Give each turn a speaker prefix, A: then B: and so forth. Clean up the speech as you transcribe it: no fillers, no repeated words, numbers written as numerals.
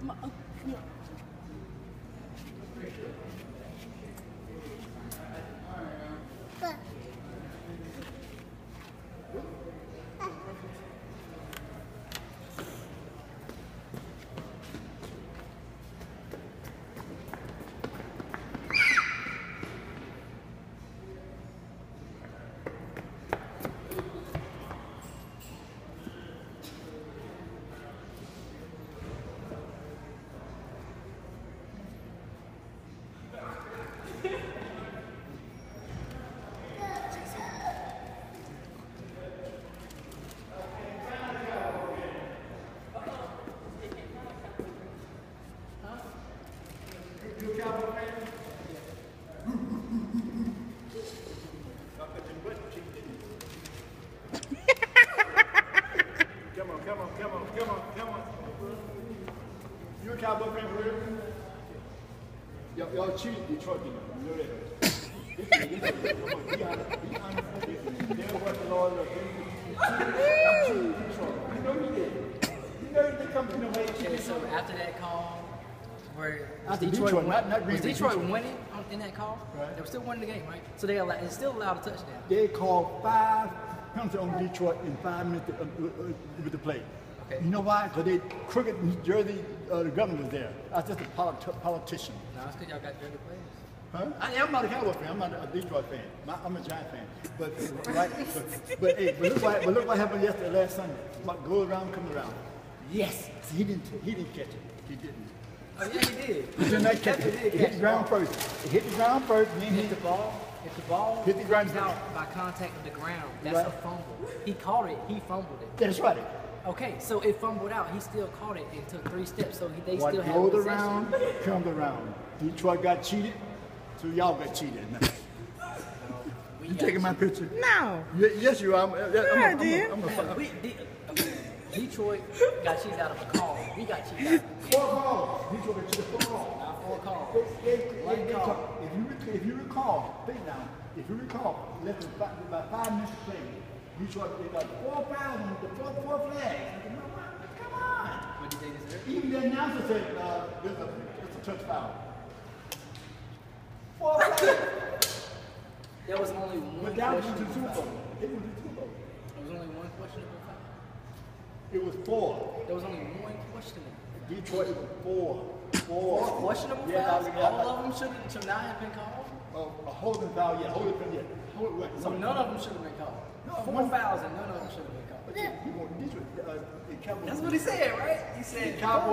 A: Come on. You a Cowboy fan for real? Y'all cheated Detroit, you know that. Come on, be honest. They're what the Lord does. I'm cheating Detroit. You know you did. You know you did come to the way.
B: Okay, so after that call, where
A: Detroit
B: was Detroit winning in that call?
A: Right.
B: They were still winning the game, right? So it's still allowed a touchdown.
A: They called 5 penalties on Detroit in 5 minutes with the play.
B: Okay.
A: You know why? Because they crooked New Jersey, the governor was there. I was just a politician.
B: No, it's because y'all got dirty players.
A: Huh? I'm not a Cowboy fan. I'm not a Detroit fan. I'm a Giant fan. But right, but look what happened yesterday, last Sunday. What goes around, comes around. Yes. See, he didn't catch it. He didn't.
B: Oh yeah, he did.
A: He did not catch it. It hit the ground first. It hit the ground first. Then
B: Hit the ball. If the ball
A: hit the ground
B: comes out by contact with the ground, that's
A: right.
B: a fumble. He caught it. He fumbled it.
A: That's right.
B: Okay, so it fumbled out. He still caught it and took 3 steps. So they
A: What
B: still had
A: goes
B: possession.
A: around, comes around. Detroit got cheated, so y'all got cheated. You taking my picture?
C: No.
A: Yes, you are.
B: Detroit got cheated out of a call. We got cheated out.
A: 4 calls. Detroit got cheated 4 calls.
B: Not 4 calls.
A: If you recall, think now. If you recall, less than about 5 minutes to play. Detroit they got 4 fouls on the 4 flags. Come on.
B: What do you think is it?
A: Even the announcer said it's a touch foul. 4 flags.
B: There was only one
A: But that was the
B: questionable
A: Super
B: foul.
A: Bowl. It was the Super Bowl.
B: There was only one questionable foul.
A: It was 4.
B: There was only one questionable.
A: Detroit it was 4.
B: 4 questionable fouls? All of them should not have been called?
A: A holding foul, yeah. Holding foul, yeah.
B: So none of them should have been called.
A: No,
B: 4 fouls and none of them should have been called.
A: Detroit,
B: That's what he said, right? He said
A: Cowboys.